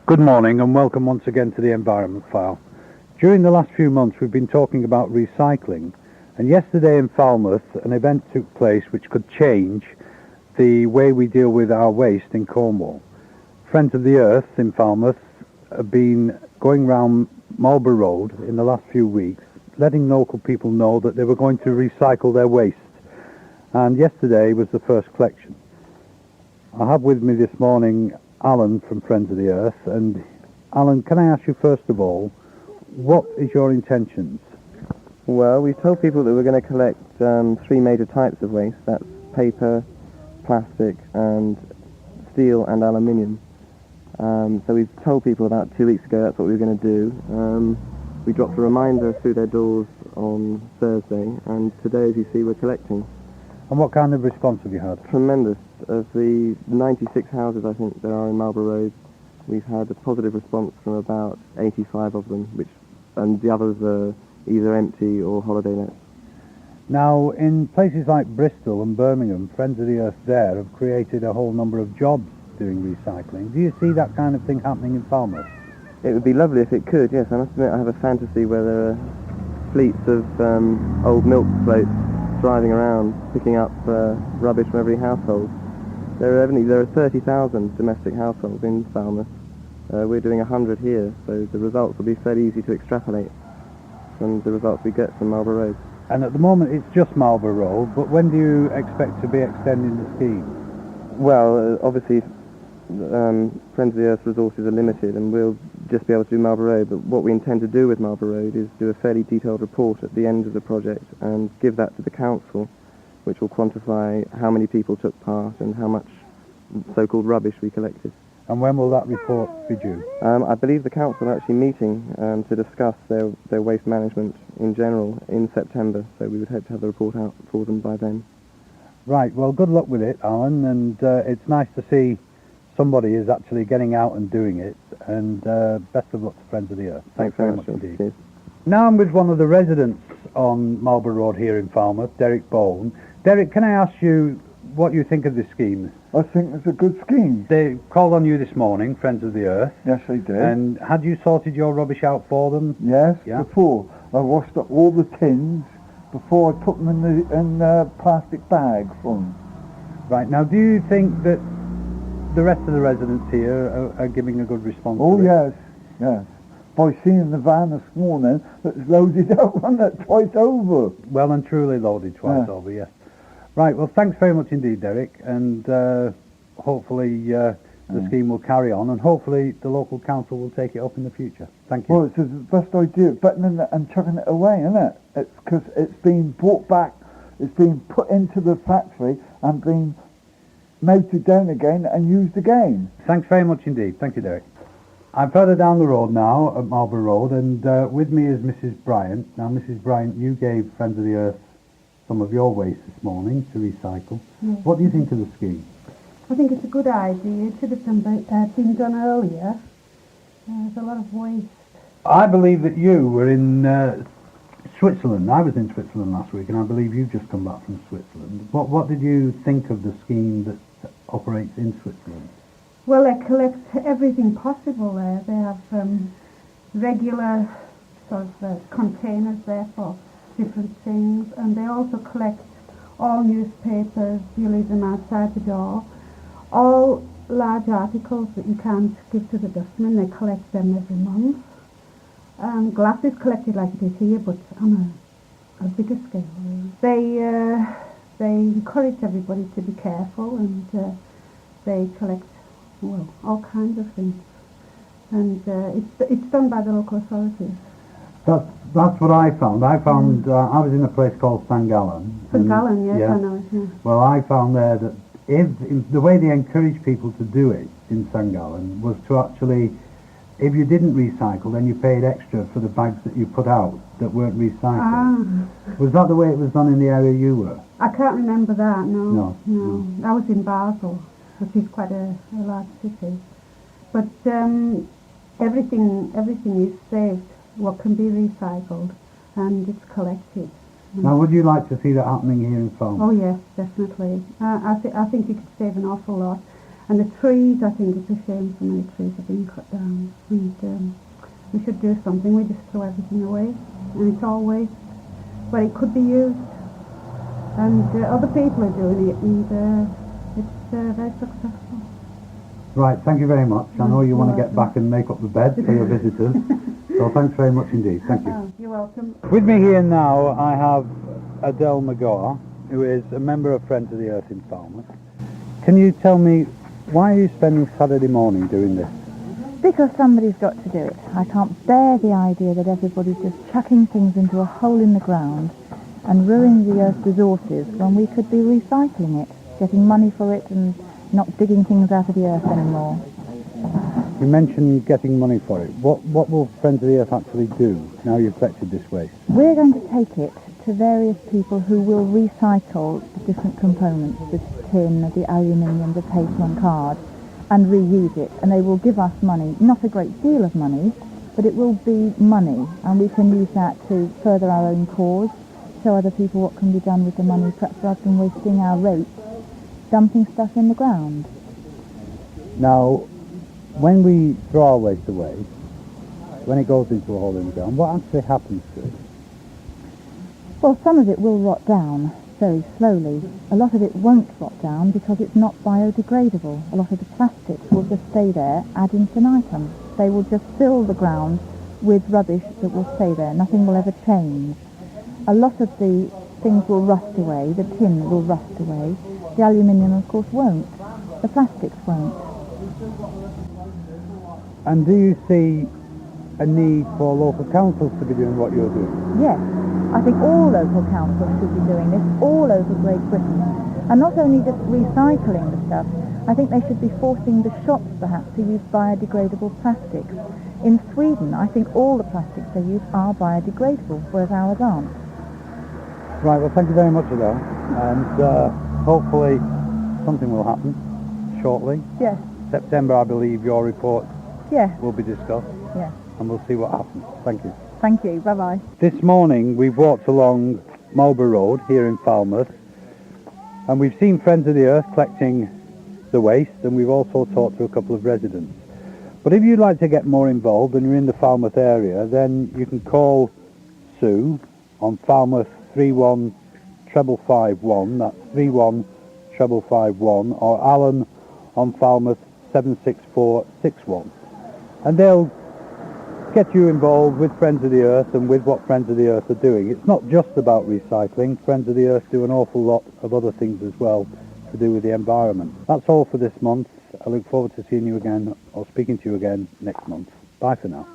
Good morning and welcome once again to the Environment File. During the last few months we've been talking about recycling, and yesterday in Falmouth an event took place which could change the way we deal with our waste in Cornwall. Friends of the Earth in Falmouth have been going round Marlborough Road in the last few weeks letting local people know that they were going to recycle their waste, and yesterday was the first collection. I have with me this morning Alan from Friends of the Earth. And Alan, can I ask you first of all, what is your intentions? Well, we've told people that we're going to collect three major types of waste. That's paper, plastic, and steel and aluminium. So we've told people about 2 weeks ago that's what we were going to do. We dropped a reminder through their doors on Thursday, and today, as you see, we're collecting. And what kind of response have you had? Tremendous. Of the 96 houses, I think, there are in Marlborough Road, we've had a positive response from about 85 of them, and the others are either empty or holiday lets. Now, in places like Bristol and Birmingham, Friends of the Earth there have created a whole number of jobs doing recycling. Do you see that kind of thing happening in Falmouth? It would be lovely if it could, yes. I must admit I have a fantasy where there are fleets of old milk floats driving around, picking up rubbish from every household. There are 30,000 domestic households in Falmouth. We're doing 100 here, so the results will be fairly easy to extrapolate from the results we get from Marlborough Road. And at the moment it's just Marlborough Road, but when do you expect to be extending the scheme? Well, obviously Friends of the Earth resources are limited and we'll just be able to do Marlborough Road, but what we intend to do with Marlborough Road is do a fairly detailed report at the end of the project and give that to the council, which will quantify how many people took part and how much so-called rubbish we collected. And when will that report be due? I believe the council are actually meeting to discuss their waste management in general in September, so we would hope to have the report out for them by then. Right, well, good luck with it, Alan, and it's nice to see somebody is actually getting out and doing it, and best of luck to Friends of the Earth. Thanks very much indeed. Cheers. Now I'm with one of the residents on Marlborough Road here in Falmouth, Derek Bowen. Derek, can I ask you what you think of this scheme? I think it's a good scheme. They called on you this morning, Friends of the Earth. Yes, they did. And had you sorted your rubbish out for them? Yes, Yeah. before. I washed up all the tins before I put them in the plastic bags for them. Right, now do you think that the rest of the residents here are giving a good response Oh, to it? yes, yes. By seeing the van this morning that's loaded up on that twice over. Well and truly loaded twice over, yes. Right, well, thanks very much indeed, Derek, and hopefully the scheme will carry on, and hopefully the local council will take it up in the future. Thank you. Well, it's the best idea, better than chucking it away, isn't it? It's because it's been brought back, it's been put into the factory and been melted down again and used again. Thanks very much indeed. Thank you, Derek. I'm further down the road now at Marlborough Road, and with me is Mrs. Bryant. Now, Mrs. Bryant, you gave Friends of the Earth some of your waste this morning to recycle. Yes. What do you think of the scheme? I think it's a good idea. It should have been done earlier. There's a lot of waste. I believe that you were in Switzerland. I was in Switzerland last week, and I believe you've just come back from Switzerland. What did you think of the scheme that operates in Switzerland? Well, they collect everything possible there. They have regular sort of containers there for different things, and they also collect all newspapers. You leave them outside the door. All large articles that you can't give to the dustman, they collect them every month. Glass is collected like it is here, but on a bigger scale. They encourage everybody to be careful, and they collect all kinds of things, and it's done by the local authorities. That's what I found. I I was in a place called St. Gallen. St. Gallen, yes, I know it. Yeah. Well, I found there that if the way they encourage people to do it in St. Gallen was to actually, if you didn't recycle, then you paid extra for the bags that you put out that weren't recycled. Was that the way it was done in the area you were? I can't remember that. No. I was in Basel, which is quite a large city, but everything is saved. What can be recycled, and it's collected. Now, would you like to see that happening here in Falmouth? Oh yes, definitely. I think you could save an awful lot, And the trees, I think it's a shame so many trees have been cut down. And we should do something. We just throw everything away, and it's all waste. But it could be used. And other people are doing it, and it's very successful. Right, thank you very much. I know you want to get welcome. back and make up the bed for your visitors. So thanks very much indeed. Thank you. Oh, you're welcome. With me here now, I have Adele McGaw, who is a member of Friends of the Earth in Falmouth. Can you tell me, why are you spending Saturday morning doing this? Because somebody's got to do it. I can't bear the idea that everybody's just chucking things into a hole in the ground and ruining the Earth's resources when we could be recycling it, getting money for it and not digging things out of the Earth anymore. You mentioned getting money for it. What will Friends of the Earth actually do now you've collected this waste? We're going to take it to various people who will recycle the different components, the tin, the aluminium, the paper and card, and reuse it. And they will give us money, not a great deal of money, but it will be money, and we can use that to further our own cause, show other people what can be done with the money, perhaps rather than wasting our rates dumping stuff in the ground. Now, when we throw our waste away, when it goes into a hole in the ground, what actually happens to it? Well, some of it will rot down very slowly. A lot of it won't rot down because it's not biodegradable. A lot of the plastics will just stay there ad infinitum. They will just fill the ground with rubbish that will stay there. Nothing will ever change. A lot of the things will rust away. The tin will rust away. The aluminium, of course, won't. The plastics won't. And do you see a need for local councils to be doing what you're doing? Yes. I think all local councils should be doing this all over Great Britain. And not only just recycling the stuff, I think they should be forcing the shops perhaps to use biodegradable plastics. In Sweden, I think all the plastics they use are biodegradable, whereas ours aren't. Right, well thank you very much, Adele. And hopefully something will happen shortly. Yes. September, I believe, your report Yes. will be discussed. Yes. And we'll see what happens. Thank you. Thank you. Bye-bye. This morning we've walked along Marlborough Road here in Falmouth, and we've seen Friends of the Earth collecting the waste, and we've also talked to a couple of residents. But if you'd like to get more involved and you're in the Falmouth area, then you can call Sue on Falmouth 31551, that's 31551, or Alan on Falmouth 76461. And they'll get you involved with Friends of the Earth and with what Friends of the Earth are doing. It's not just about recycling. Friends of the Earth do an awful lot of other things as well to do with the environment. That's all for this month. I look forward to seeing you again or speaking to you again next month. Bye for now.